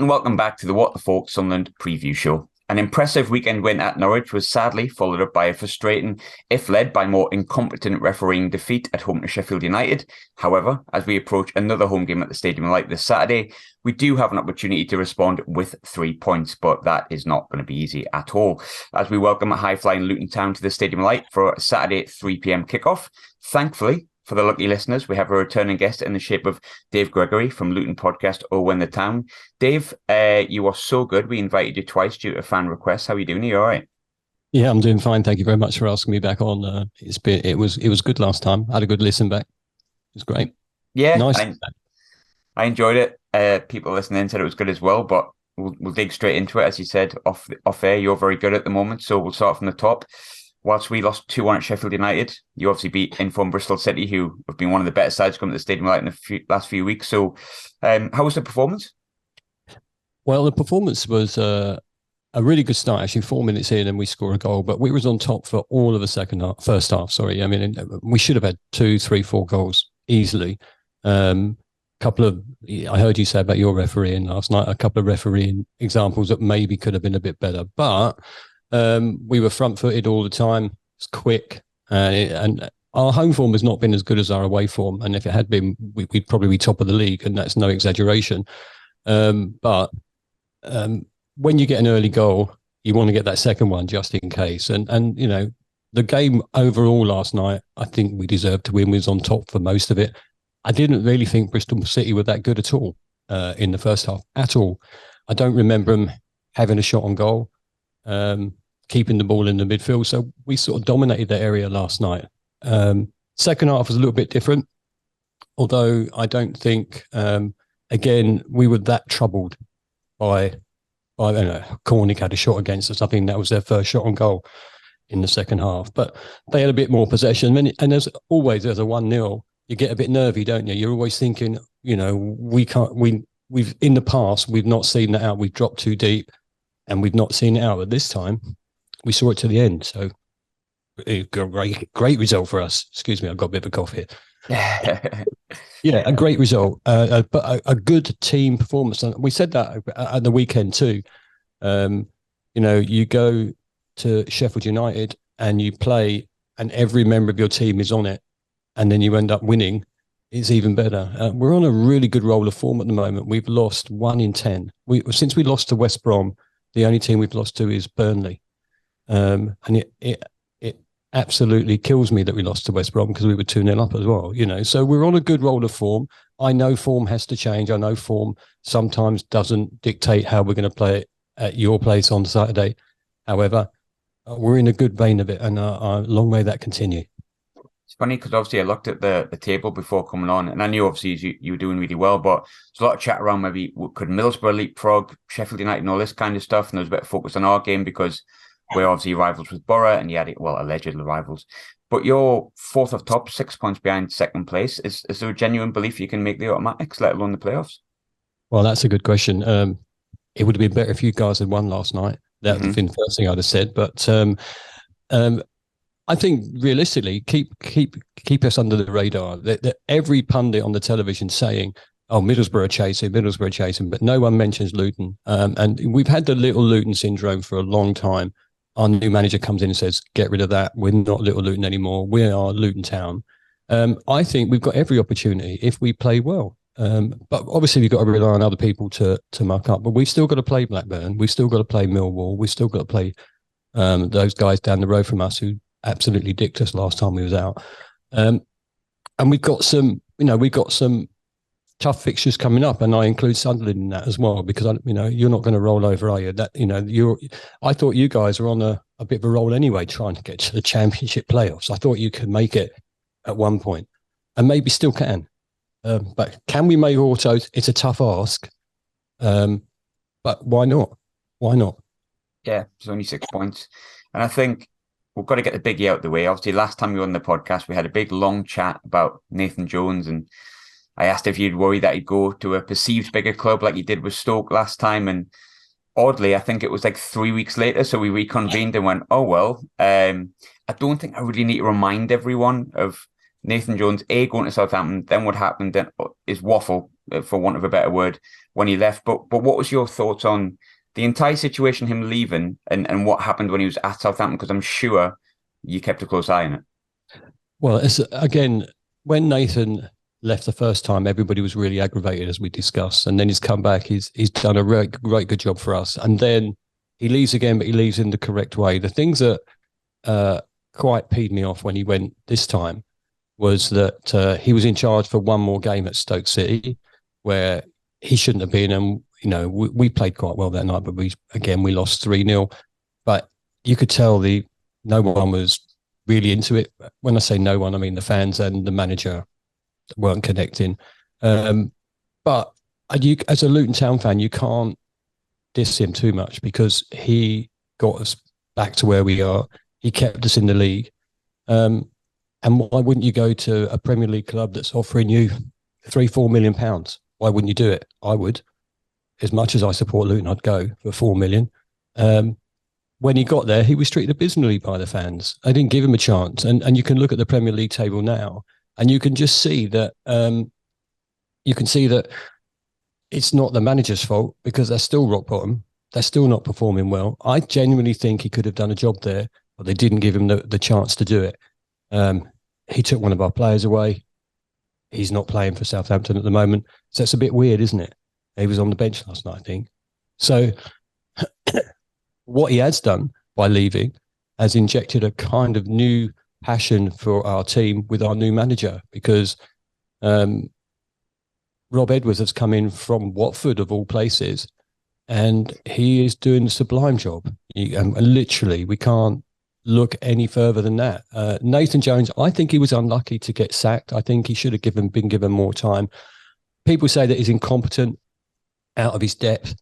And welcome back to the What the Falk Sunderland preview show. An impressive weekend win at Norwich was sadly followed up by a frustrating, if led by more incompetent refereeing, defeat at home to Sheffield United. However, as we approach another home game at the Stadium of Light this Saturday, we do have an opportunity to respond with 3 points, but that is not going to be easy at all. As we welcome a high-flying Luton Town to the Stadium of Light for a Saturday 3 p.m. kickoff. Thankfully, for the lucky listeners, we have a returning guest in the shape of Dave Gregory from Luton podcast When the Town. Dave, you are so good. We invited you twice due to fan requests. How are you doing? Are you all right? Yeah, I'm doing fine. Thank you very much for asking me back on. It was good last time. I had a good listen back. It was great. Yeah, Nice. I enjoyed it. People listening said it was good as well, but we'll dig straight into it. As you said, off air, you're very good at the moment, so we'll start from the top. Whilst we lost 2-1 at Sheffield United, you obviously beat informed Bristol City, who have been one of the better sides coming to the Stadium in the last few weeks. So how was the performance? Well, the performance was a really good start, actually. 4 minutes in and we score a goal, but we was on top for all of the first half. I mean, we should have had 2, 3, 4 goals easily. I heard you say about your refereeing last night, a couple of refereeing examples that maybe could have been a bit better, but we were front-footed all the time. It's quick, and our home form has not been as good as our away form. And if it had been, we'd probably be top of the league, and that's no exaggeration. But when you get an early goal, you want to get that second one just in case. And you know, the game overall last night, I think we deserved to win. We was on top for most of it. I didn't really think Bristol City were that good at all in the first half at all. I don't remember them having a shot on goal. Keeping the ball in the midfield. So we sort of dominated that area last night. Second half was a little bit different, although I don't think, again, we were that troubled by I don't know, Cornick had a shot against us. I think that was their first shot on goal in the second half. But they had a bit more possession. And as always, there's a 1-0, you get a bit nervy, don't you? You're always thinking, you know, we've in the past, we've not seen that out. We've dropped too deep and we've not seen it out. But this time, we saw it to the end. So a great result for us. Excuse me, I've got a bit of a cough here. Yeah, a great result, but a good team performance. And we said that at the weekend too. You know, you go to Sheffield United and you play and every member of your team is on it and then you end up winning. It's even better. We're on a really good roll of form at the moment. We've lost 1 in 10. Since we lost to West Brom, the only team we've lost to is Burnley. And it absolutely kills me that we lost to West Brom because we were 2-0 up as well, you know. So we're on a good roll of form. I know form has to change. I know form sometimes doesn't dictate how we're going to play it at your place on Saturday. However, we're in a good vein of it, and long may that continue. It's funny because obviously I looked at the table before coming on, and I knew obviously you were doing really well, but there's a lot of chat around maybe could Middlesbrough leapfrog Sheffield United and all this kind of stuff, and there was a bit of focus on our game because we're obviously rivals with Borough, and you had allegedly rivals. But you're fourth off top, 6 points behind second place. Is there a genuine belief you can make the automatics, let alone the playoffs? Well, that's a good question. It would have been better if you guys had won last night. That would have been the first thing I'd have said. But I think realistically, keep us under the radar. That every pundit on the television saying, "Oh, Middlesbrough are chasing," but no one mentions Luton. And we've had the little Luton syndrome for a long time. Our new manager comes in and says, "Get rid of that. We're not Little Luton anymore. We are Luton Town." I think we've got every opportunity if we play well. But obviously we've got to rely on other people to muck up. But we've still got to play Blackburn. We've still got to play Millwall. We've still got to play those guys down the road from us who absolutely dicked us last time we was out. And we've got some tough fixtures coming up, and I include Sunderland in that as well because you're not going to roll over, are you? I thought you guys were on a bit of a roll anyway, trying to get to the Championship playoffs. I thought you could make it at one point, and maybe still can. But can we make autos? It's a tough ask, but why not? Why not? Yeah, it's only 6 points, and I think we've got to get the biggie out of the way. Obviously, last time we were on the podcast, we had a big long chat about Nathan Jones, and I asked if you'd worry that he'd go to a perceived bigger club like he did with Stoke last time. And oddly, I think it was like 3 weeks later. So we reconvened and went, oh, well, I don't think I really need to remind everyone of Nathan Jones, A, going to Southampton, then what happened, then his waffle for want of a better word, when he left. But what was your thoughts on the entire situation, him leaving, and what happened when he was at Southampton? Because I'm sure you kept a close eye on it. Well, again, when Nathan left the first time, everybody was really aggravated, as we discussed. And then he's come back. He's done a great good job for us. And then he leaves again, but he leaves in the correct way. The things that quite peed me off when he went this time was that he was in charge for one more game at Stoke City, where he shouldn't have been. And, we played quite well that night, but we lost 3-0. But you could tell no one was really into it. When I say no one, I mean the fans and the manager weren't connecting. But as a Luton Town fan, you can't diss him too much because he got us back to where we are. He kept us in the league. And why wouldn't you go to a Premier League club that's offering you £3-4 million? Why wouldn't you do it? I would. As much as I support Luton, I'd go for 4 million. When he got there, he was treated abysmally by the fans. I didn't give him a chance. And you can look at the Premier League table now, and you can just see that it's not the manager's fault because they're still rock bottom. They're still not performing well. I genuinely think he could have done a job there, but they didn't give him the chance to do it. He took one of our players away. He's not playing for Southampton at the moment. So it's a bit weird, isn't it? He was on the bench last night, I think. So what he has done by leaving has injected a kind of new passion for our team with our new manager, because Rob Edwards has come in from Watford, of all places, and he is doing a sublime job. And literally, we can't look any further than that. Nathan Jones, I think he was unlucky to get sacked. I think he should have been given more time. People say that he's incompetent, out of his depth.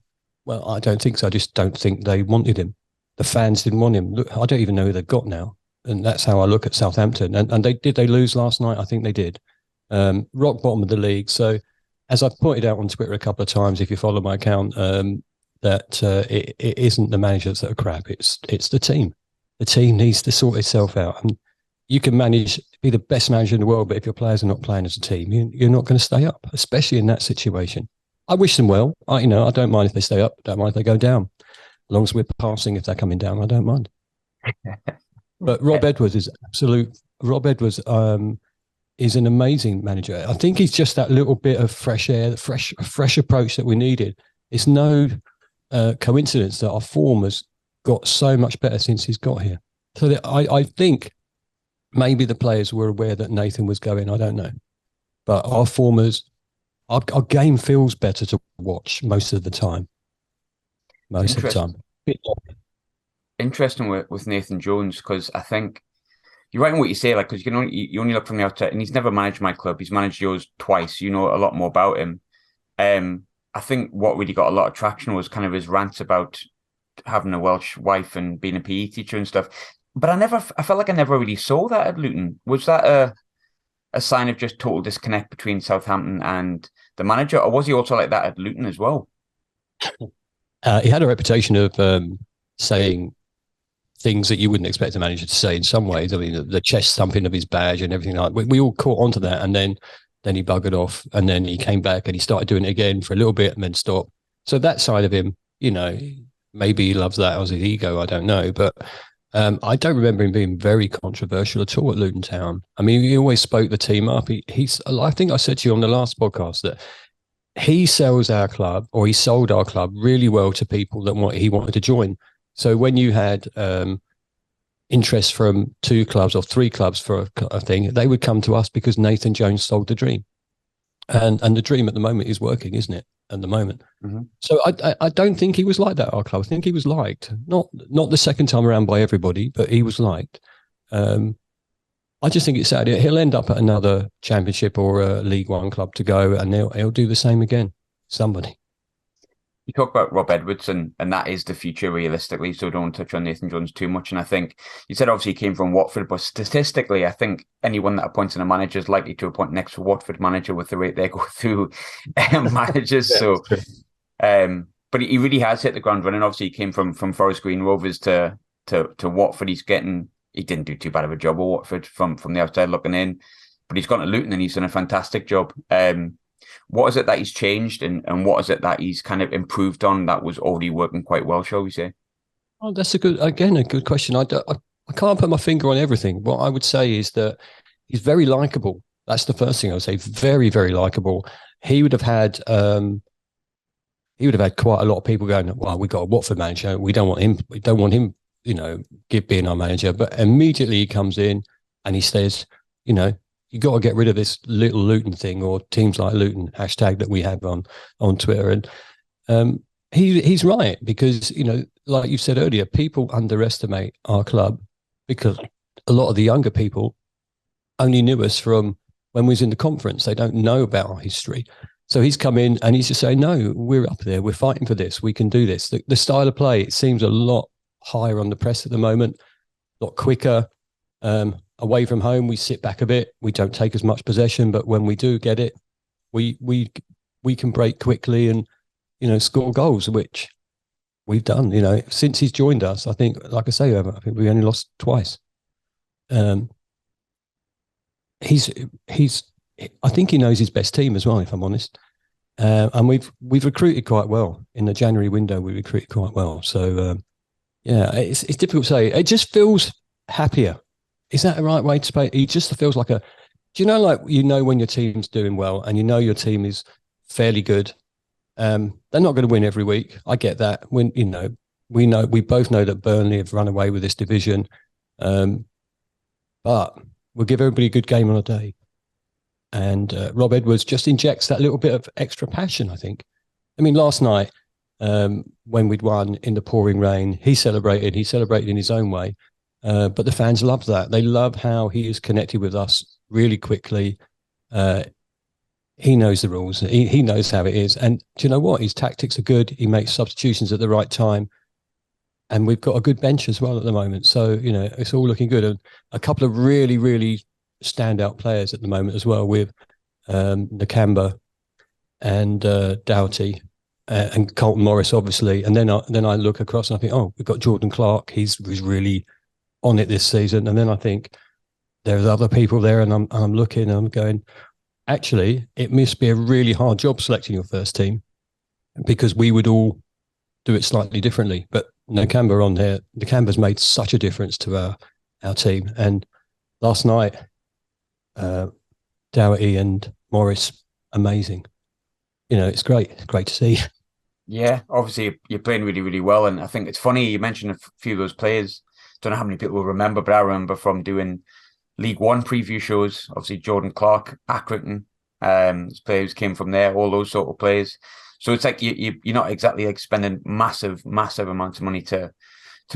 Well, I don't think so. I just don't think they wanted him. The fans didn't want him. Look, I don't even know who they've got now. And that's how I look at Southampton. And they lose last night? I think they did. Rock bottom of the league. So, as I've pointed out on Twitter a couple of times, if you follow my account, that it isn't the managers that are crap. It's the team. The team needs to sort itself out. And you can be the best manager in the world, but if your players are not playing as a team, you're not going to stay up, especially in that situation. I wish them well. I don't mind if they stay up. Don't mind if they go down. As long as we're passing, if they're coming down, I don't mind. But Rob Edwards is absolute. Rob Edwards is an amazing manager. I think he's just that little bit of fresh air, the fresh approach that we needed. It's no coincidence that our form has got so much better since he's got here. So I think maybe the players were aware that Nathan was going. I don't know, but our formers. Our game feels better to watch most of the time. Interesting with Nathan Jones, because I think you're right in what you say. Like, because you only look from the outside, and he's never managed my club. He's managed yours twice. You know a lot more about him. I think what really got a lot of traction was kind of his rants about having a Welsh wife and being a PE teacher and stuff. But I felt like I never really saw that at Luton. Was that a sign of just total disconnect between Southampton and the manager, or was he also like that at Luton as well? He had a reputation of saying things that you wouldn't expect a manager to say in some ways. I mean, the chest thumping of his badge and everything like that. We all caught onto that, and then he buggered off, and then he came back and he started doing it again for a little bit and then stopped. So that side of him, maybe he loves that as his ego, I don't know. But I don't remember him being very controversial at all at Luton Town. I mean, he always spoke the team up. I think I said to you on the last podcast that he sells our club, or he sold our club really well to people that he wanted to join. So when you had interest from 2 clubs or 3 clubs for a thing, they would come to us because Nathan Jones sold the dream. And the dream at the moment is working, isn't it? At the moment. Mm-hmm. So I don't think he was like that at our club. I think he was liked. Not the second time around by everybody, but he was liked. I just think it's sad. He'll end up at another championship or a League One club to go, and he'll do the same again. Somebody. You talk about Rob Edwards, and that is the future realistically, so don't touch on Nathan Jones too much. And I think you said obviously he came from Watford, but statistically, I think anyone that appoints a manager is likely to appoint next Watford manager with the rate they go through managers. But he really has hit the ground running. Obviously, he came from Forest Green Rovers to Watford. He didn't do too bad of a job at Watford from the outside looking in, but he's gone to Luton and he's done a fantastic job. What is it that he's changed, and what is it that he's kind of improved on that was already working quite well, shall we say? Oh, that's a good question. I can't put my finger on everything. What I would say is that he's very likable. That's the first thing I would say. Very, very likable. He would have had quite a lot of people going, well, we got a Watford manager. We don't want him. We don't want him, being our manager. But immediately he comes in and he says, you got to get rid of this little Luton thing, or teams like Luton hashtag that we have on Twitter. And he's right, because, like you said earlier, people underestimate our club because a lot of the younger people only knew us from when we was in the conference. They don't know about our history. So he's come in and he's just saying, no, we're up there. We're fighting for this. We can do this. The style of play, it seems a lot higher on the press at the moment, a lot quicker. Away from home, we sit back a bit. We don't take as much possession, but when we do get it, we can break quickly and, score goals, which we've done, since he's joined us. I think, like I say, I think we only lost twice. I think he knows his best team as well, if I'm honest. And we've recruited quite well in the January window. We recruited quite well. So it's difficult to say. It just feels happier. Is that the right way to say it? He just feels like do when your team's doing well and your team is fairly good. They're not going to win every week. I get that. When we both know that Burnley have run away with this division. But we'll give everybody a good game on a day. And Rob Edwards just injects that little bit of extra passion, I think. I mean, last night, when we'd won in the pouring rain, he celebrated in his own way. But the fans love that. They love how he is connected with us really quickly. He knows the rules. He knows how it is. And do you know what? His tactics are good. He makes substitutions at the right time. And we've got a good bench as well at the moment. So, it's all looking good. And a couple of really, really standout players at the moment as well, with Nakamba and Doughty and Colton Morris, obviously. And then I look across and I think, oh, we've got Jordan Clark. He's really on it this season. And then I think there's other people there, and I'm looking and I'm going, actually, it must be a really hard job selecting your first team, because we would all do it slightly differently. But Nakamba on there, Nakamba's made such a difference to our team. And last night, Doughty and Morris, amazing. It's great. It's great to see. Yeah, obviously you're playing really, really well. And I think it's funny, you mentioned a few of those players. Don't know how many people will remember, but I remember from doing League One preview shows, obviously Jordan Clark, Accrington, players came from there, all those sort of players. So it's like you're not exactly like spending massive amounts of money to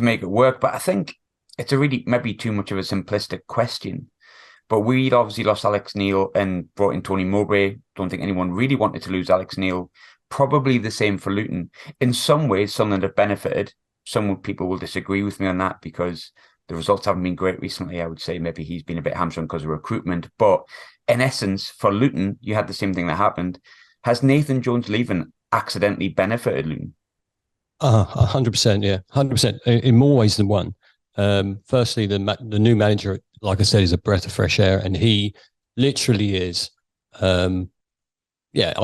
make it work. But I think it's a really maybe too much of a simplistic question. But we'd obviously lost Alex Neil and brought in Tony Mowbray. Don't think anyone really wanted to lose Alex Neil. Probably the same for Luton. In some ways, Sunderland have benefited. Some people will disagree with me on that because the results haven't been great recently. I would say maybe he's been a bit hamstrung because of recruitment. But in essence, for Luton, you had the same thing that happened. Has Nathan Jones leaving accidentally benefited Luton? 100%, yeah. 100%, in more ways than one. Firstly, the new manager, like I said, is a breath of fresh air, and he literally is. I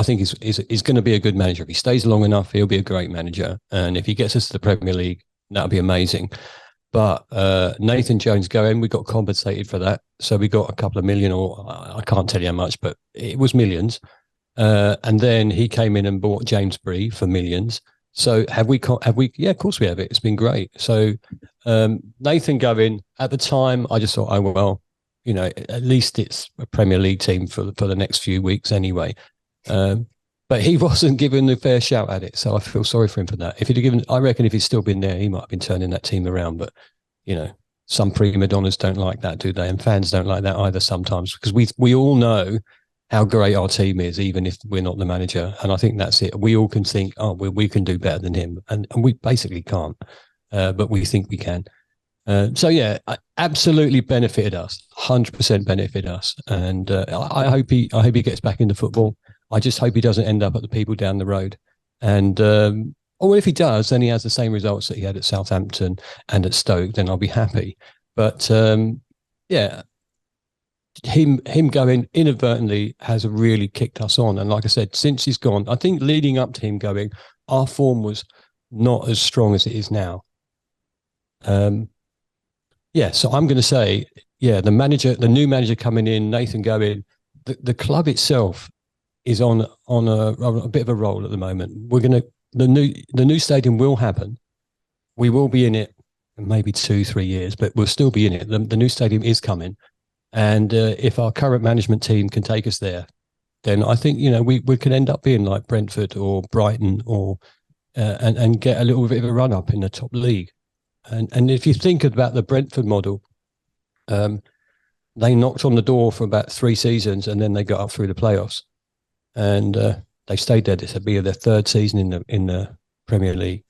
think he's going to be a good manager. If he stays long enough, he'll be a great manager. And if he gets us to the Premier League, that'll be amazing. But Nathan Jones going, we got compensated for that. So we got a couple of million, or I can't tell you how much, but it was millions. And then he came in and bought James Bree for millions. So have we? Yeah, of course we have it. It's been great. So Nathan going, at the time, I just thought, oh, well, at least it's a Premier League team for the next few weeks anyway. But he wasn't given a fair shout at it, so I feel sorry for him for that. If he'd have given, I reckon if he'd still been there, he might have been turning that team around. But some prima donnas don't like that, do they? And fans don't like that either sometimes, because we all know how great our team is, even if we're not the manager. And I think that's it. We all can think, oh, we can do better than him, and we basically can't, but we think we can. So yeah, absolutely benefited us, 100% benefited us, and I hope he gets back into football. I just hope he doesn't end up at the people down the road. And or if he does, then he has the same results that he had at Southampton and at Stoke, then I'll be happy. But him going inadvertently has really kicked us on. And like I said, since he's gone, I think leading up to him going, our form was not as strong as it is now. So I'm going to say, the new manager coming in, Nathan going, the club itself is on a bit of a roll at the moment. The new stadium will happen. We will be in it in maybe 2-3 years, but we'll still be in it. The new stadium is coming. And if our current management team can take us there, then I think, we can end up being like Brentford or Brighton or and get a little bit of a run up in the top league. And if you think about the Brentford model, they knocked on the door for about 3 seasons and then they got up through the playoffs. And they stayed there. This would be their 3rd season in the Premier League.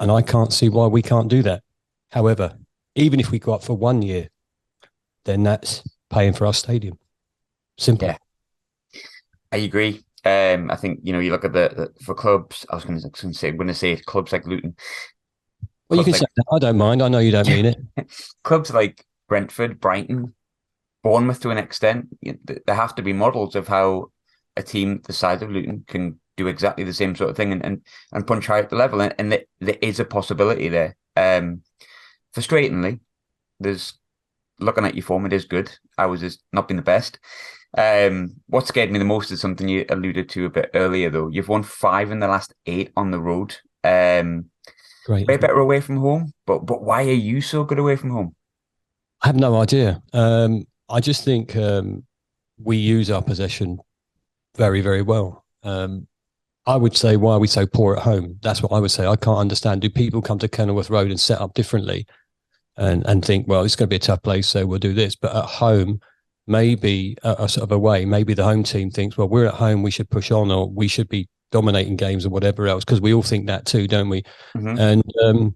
And I can't see why we can't do that. However, even if we go up for 1 year, then that's paying for our stadium. Simple. Yeah, I agree. I think, you look at for clubs, I was going to say clubs like Luton. Well, you can say that. I don't mind. I know you don't mean it. Clubs like Brentford, Brighton, Bournemouth to an extent, there have to be models of how a team the size of Luton can do exactly the same sort of thing and punch high at the level. And there is a possibility there. Frustratingly, looking at your form, it is good. Ours has not been the best. What scared me the most is something you alluded to a bit earlier, though. You've won 5 in the last 8 on the road. Great. Way better away from home, but why are you so good away from home? I have no idea. I just think we use our possession very, very well. I would say, why are we so poor at home? That's what I would say. I can't understand. Do people come to Kenilworth Road and set up differently and think, well, it's going to be a tough place, so we'll do this. But at home, maybe a sort of away, maybe the home team thinks, well, we're at home, we should push on, or we should be dominating games or whatever else, because we all think that too, don't we? Mm-hmm. And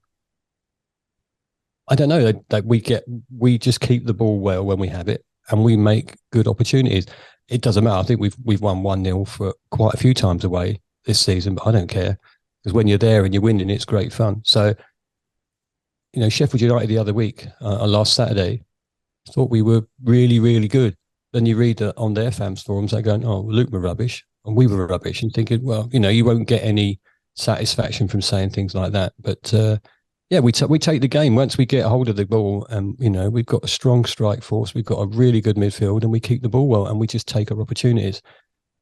I don't know, that we just keep the ball well when we have it, and we make good opportunities. It doesn't matter. I think we've won 1-0 for quite a few times away this season, but I don't care, because when you're there and you're winning, it's great fun. So, Sheffield United the other week, last Saturday, thought we were really, really good. Then you read on their fans forums, they're going, oh, Luke were rubbish and we were rubbish, and thinking, well, you won't get any satisfaction from saying things like that. But we take the game once we get a hold of the ball, and we've got a strong strike force, we've got a really good midfield, and we keep the ball well, and we just take our opportunities.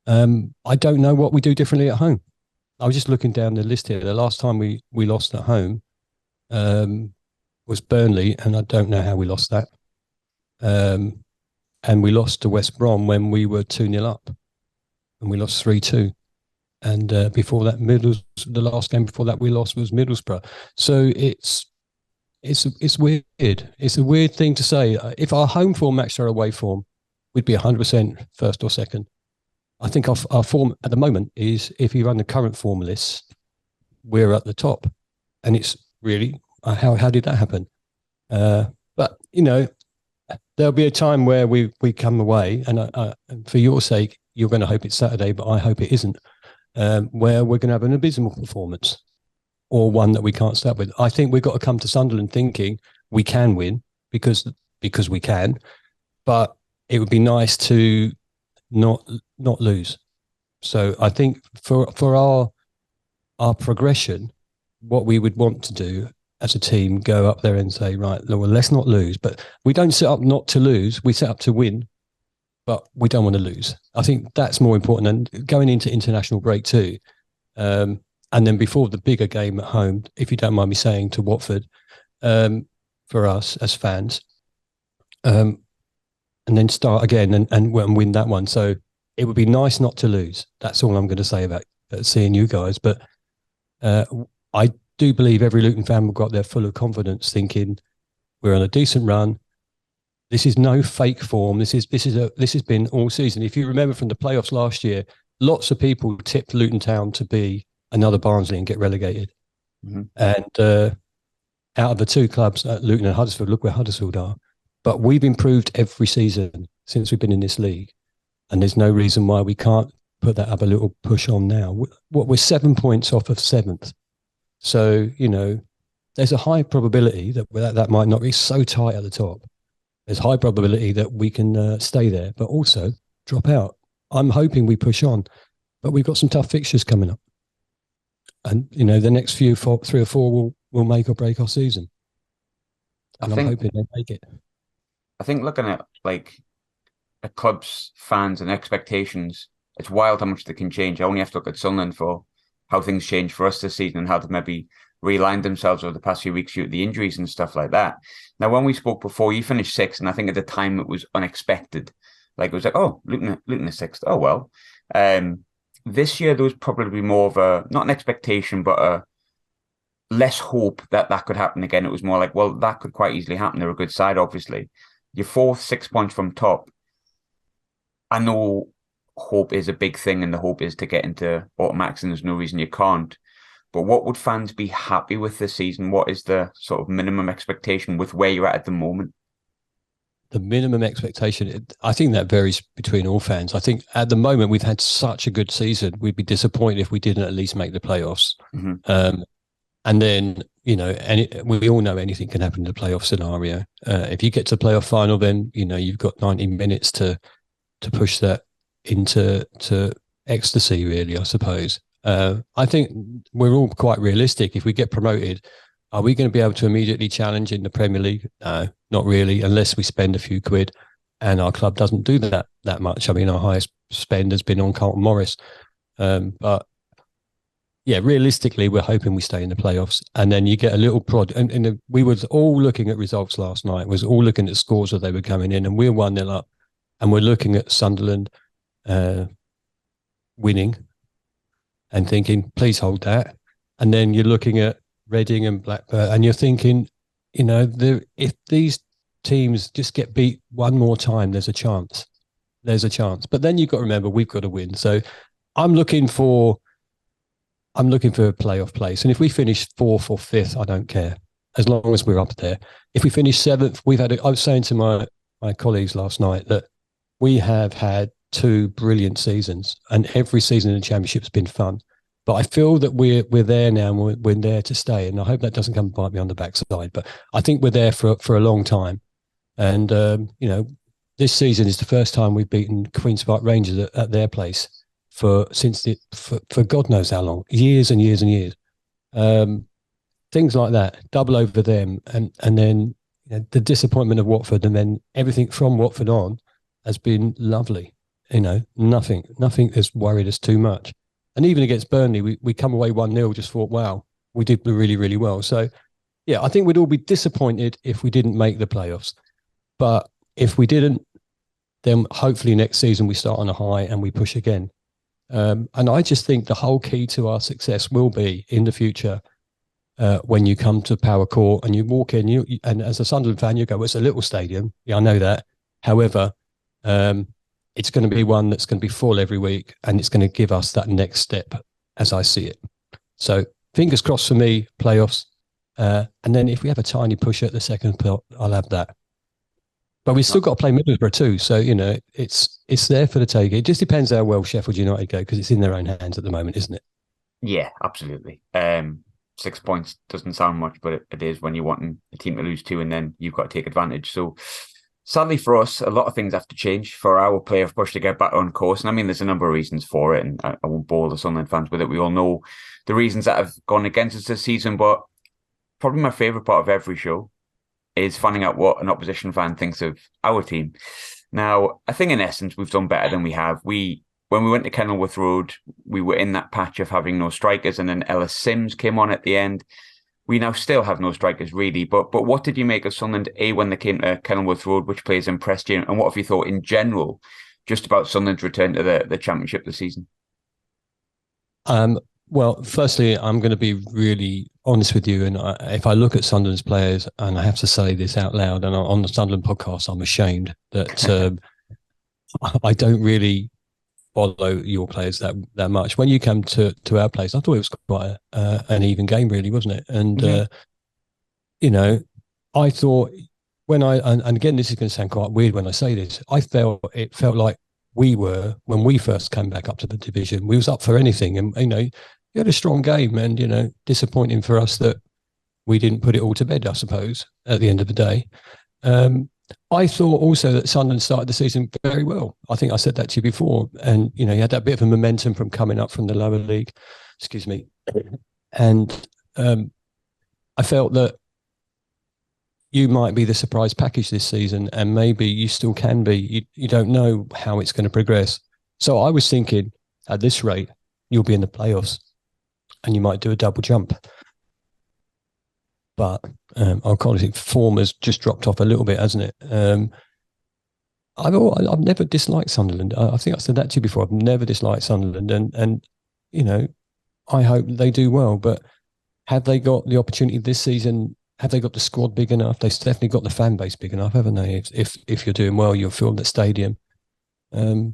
I don't know what we do differently at home. I was just looking down the list here. The last time we lost at home was Burnley, and I don't know how we lost that. And we lost to West Brom when we were 2-0 up, and we lost 3-2. And before that, the last game before that we lost was Middlesbrough. So it's weird. It's a weird thing to say. If our home form matched our away form, we'd be 100% first or second. I think our form at the moment is, if you run the current form list, we're at the top. And it's really, how did that happen? But, there'll be a time where we come away, and for your sake, you're going to hope it's Saturday, but I hope it isn't, where we're going to have an abysmal performance, or one that we can't start with. I think we've got to come to Sunderland thinking we can win because we can, but it would be nice to not lose. So I think for our progression, what we would want to do as a team, go up there and say, right, well, let's not lose. But we don't set up not to lose. We set up to win, but we don't want to lose. I think that's more important. And going into international break too, and then before the bigger game at home, if you don't mind me saying, to Watford, for us as fans, and then start again and win that one. So it would be nice not to lose. That's all I'm going to say about seeing you guys. But I do believe every Luton fan will got there full of confidence, thinking we're on a decent run. This is no fake form. This has been all season. If you remember from the playoffs last year, lots of people tipped Luton Town to be another Barnsley and get relegated. Mm-hmm. And out of the two clubs, Luton and Huddersfield, look where Huddersfield are. But we've improved every season since we've been in this league, and there's no reason why we can't put that up a little push on now. We're 7 points off of 7th. So, there's a high probability that might not be so tight at the top. there's high probability that we can stay there, but also drop out. I'm hoping we push on, but we've got some tough fixtures coming up. And, the next three or four will make or break our season. And I'm hoping they make it. I think looking at a club's fans and expectations, it's wild how much they can change. I only have to look at Sunderland for how things changed for us this season and how they've maybe realigned themselves over the past few weeks due to the injuries and stuff like that. Now, when we spoke before, you finished sixth, and I think at the time it was unexpected. It was like, oh, Luton is sixth. Oh, well. This year, there was probably more of not an expectation, but a less hope that could happen again. It was more like, well, that could quite easily happen. They're a good side, obviously. You're fourth, 6 points from top. I know hope is a big thing, and the hope is to get into automatics, and there's no reason you can't. But what would fans be happy with this season? What is the sort of minimum expectation with where you're at the moment? The minimum expectation, I think that varies between all fans. I think at the moment we've had such a good season. We'd be disappointed if we didn't at least make the playoffs. Mm-hmm. And then, we all know anything can happen in the playoff scenario. If you get to the playoff final, then, you've got 90 minutes to push that into ecstasy, really, I suppose. I think we're all quite realistic. If we get promoted, are we going to be able to immediately challenge in the Premier League? No, not really, unless we spend a few quid, and our club doesn't do that much. I mean, our highest spend has been on Carlton Morris. But yeah, realistically, we're hoping we stay in the playoffs, and then you get a little prod. And we was all looking at results last night, was all looking at scores that they were coming in, and we're 1-0 up, and we're looking at Sunderland winning and thinking, please hold that. And then you're looking at Reading and Blackburn, and you're thinking, if these teams just get beat one more time, there's a chance. But then you've got to remember, we've got to win. So I'm looking for a playoff place. And if we finish fourth or fifth, I don't care, as long as we're up there. If we finish seventh, I was saying to my colleagues last night that we have had 2 brilliant seasons, and every season in the Championship's been fun. But I feel that we're there now, and we're there to stay. And I hope that doesn't come and bite me on the backside. But I think we're there for a long time. And, this season is the first time we've beaten Queen's Park Rangers at their place for God knows how long, years and years and years. Things like that, double over them. And then the disappointment of Watford, and then everything from Watford on has been lovely. Nothing has worried us too much. And even against Burnley, we come away 1-0, just thought, wow, we did really, really well. So, yeah, I think we'd all be disappointed if we didn't make the playoffs. But if we didn't, then hopefully next season we start on a high and we push again. And I just think the whole key to our success will be in the future when you come to Power Court and you walk in, and as a Sunderland fan, you go, well, it's a little stadium. Yeah, I know that. However, it's going to be one that's going to be full every week, and it's going to give us that next step as I see it. So fingers crossed for me, playoffs. And then if we have a tiny push at the second pot, I'll have that. But we've still got to play Middlesbrough too. So, it's there for the take. It just depends how well Sheffield United go, because it's in their own hands at the moment, isn't it? Yeah, absolutely. 6 points doesn't sound much, but it is when you're wanting a team to lose to, and then you've got to take advantage. So sadly for us, a lot of things have to change for our playoff push to get back on course. And I mean, there's a number of reasons for it, and I won't bore the Sunderland fans with it. We all know the reasons that have gone against us this season, but probably my favourite part of every show is finding out what an opposition fan thinks of our team. Now, I think in essence, we've done better than we have. When we went to Kenilworth Road, we were in that patch of having no strikers, and then Ellis Sims came on at the end. We now still have no strikers, really. But what did you make of Sunderland, when they came to Kenilworth Road? Which players impressed you? And what have you thought in general just about Sunderland's return to the Championship this season? Well, firstly, I'm going to be really honest with you. And if I look at Sunderland's players, and I have to say this out loud, and on the Sunderland podcast, I'm ashamed that I don't really follow your players that much. When you come to our place, I thought it was quite an even game, really, wasn't it? And, I thought and again, this is going to sound quite weird when I say this, it felt like when we first came back up to the division, we was up for anything. And, we had a strong game, and, disappointing for us that we didn't put it all to bed, I suppose, at the end of the day. I thought also that Sunderland started the season very well. I think I said that to you before. And, you had that bit of a momentum from coming up from the lower league. Excuse me. And I felt that you might be the surprise package this season, and maybe you still can be. You don't know how it's going to progress. So I was thinking, at this rate, you'll be in the playoffs and you might do a double jump. But I'll call it, form has just dropped off a little bit, hasn't it? I've never disliked Sunderland. I think I said that to you before. I've never disliked Sunderland, and I hope they do well. But have they got the opportunity this season? Have they got the squad big enough? They've definitely got the fan base big enough, haven't they? If you're doing well, you'll fill the stadium. I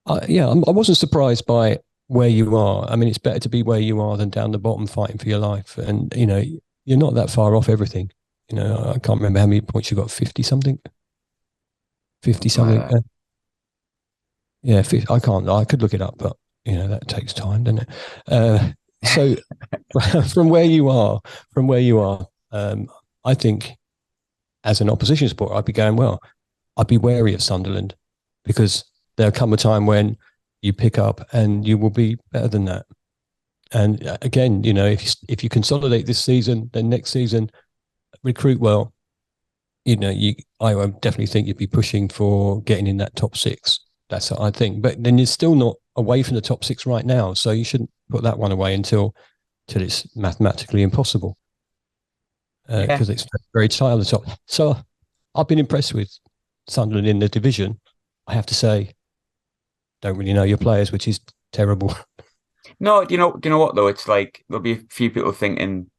wasn't surprised by where you are. I mean, it's better to be where you are than down the bottom fighting for your life. And, you're not that far off everything. I can't remember how many points you got, 50 something? 50 something? Yeah, 50, I could look it up, but, that takes time, doesn't it? So from where you are, I think as an opposition supporter, I'd be going, well, I'd be wary of Sunderland, because there'll come a time when you pick up and you will be better than that. And again, if you consolidate this season, then next season recruit well, I would definitely think you'd be pushing for getting in that top six. That's what I think. But then you're still not away from the top six right now, so you shouldn't put that one away until it's mathematically impossible, because it's very tight on the top. So I've been impressed with Sunderland in the division. I have to say, don't really know your players, which is terrible. No, do you know what though? It's like there'll be a few people thinking,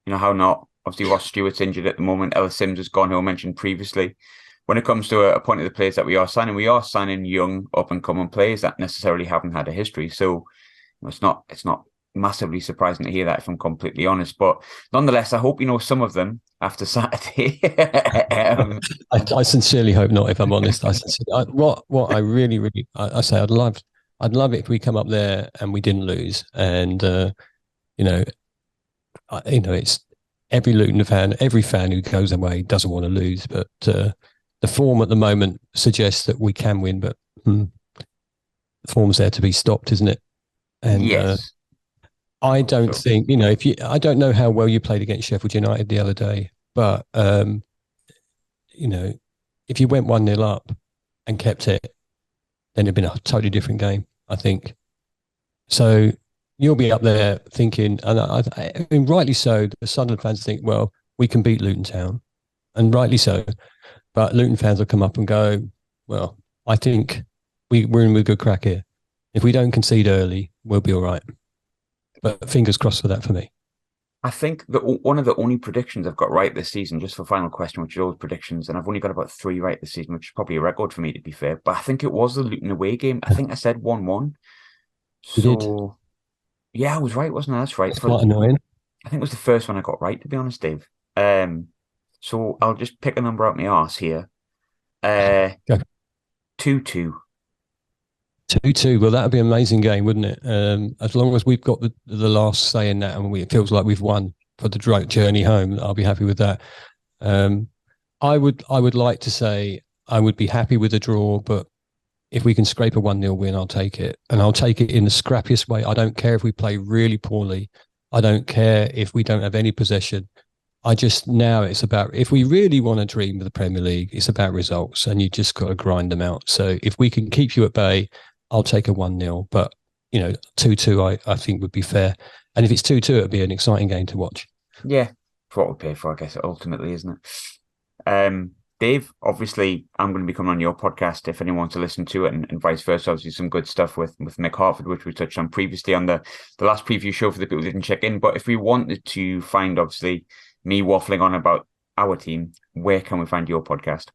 how not? Obviously, Ross Stewart's injured at the moment. Ellis Sims has gone, who I mentioned previously. When it comes to a point of the players that we are signing young, up and coming players that necessarily haven't had a history. So it's not massively surprising to hear that, if I'm completely honest. But nonetheless, I hope some of them after Saturday. I sincerely hope not, if I'm honest. What I really, really, I say, I'd love it if we come up there and we didn't lose. And it's every Luton fan, every fan who goes away doesn't want to lose. But the form at the moment suggests that we can win. But the form's there to be stopped, isn't it? And yes. I don't think, I don't know how well you played against Sheffield United the other day, but, if you went 1-0 up and kept it, then it'd been a totally different game, I think. So you'll be up there thinking, and I mean, rightly so, the Sunderland fans think, well, we can beat Luton Town, and rightly so. But Luton fans will come up and go, well, I think we're in with good crack here. If we don't concede early, we'll be all right. But fingers crossed for that for me. I think that one of the only predictions I've got right this season, just for final question, which is always predictions, and I've only got about 3 right this season, which is probably a record for me, to be fair. But I think it was the Luton away game. I think I said 1-1. You did? Yeah, I was right, wasn't I? That's right. That's quite annoying. I think it was the first one I got right, to be honest, Dave. So I'll just pick a number out my arse here. 2-2. 2-2. Well, that would be an amazing game, wouldn't it? As long as we've got the last say in that, and it feels like we've won for the journey home, I'll be happy with that. I would like to say I would be happy with a draw, but if we can scrape a 1-0 win, I'll take it. And I'll take it in the scrappiest way. I don't care if we play really poorly. I don't care if we don't have any possession. Now it's about, if we really want to dream of the Premier League, it's about results, and you just got to grind them out. So if we can keep you at bay, I'll take a 1-0, but 2-2 I think would be fair. And if it's 2-2, it'd be an exciting game to watch. Yeah, for what we pay for, I guess, ultimately, isn't it? Dave, obviously, I'm going to be coming on your podcast if anyone wants to listen to it, and vice versa. Obviously, some good stuff with Mick Hartford, which we touched on previously on the last preview show for the people who didn't check in. But if we wanted to find, obviously, me waffling on about our team, where can we find your podcast?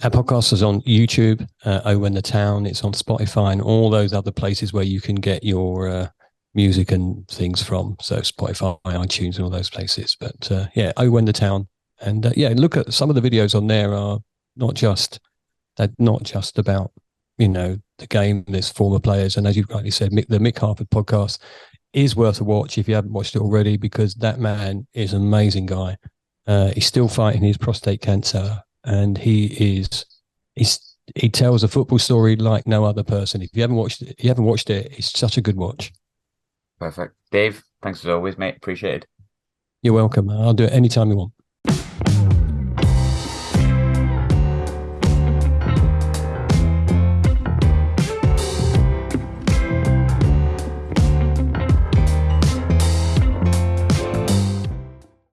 Our podcast is on YouTube, Luton Town. It's on Spotify and all those other places where you can get your music and things from. So Spotify, iTunes, and all those places. But Luton Town. And look at some of the videos on there are not just about, the game. There's former players. And as you rightly said, the Mick Hartford podcast is worth a watch if you haven't watched it already, because that man is an amazing guy. He's still fighting his prostate cancer, and he tells a football story like no other person. If you haven't watched it, it's such a good watch. Perfect. Dave, thanks as always, mate. Appreciate it. You're welcome. I'll do it anytime you want.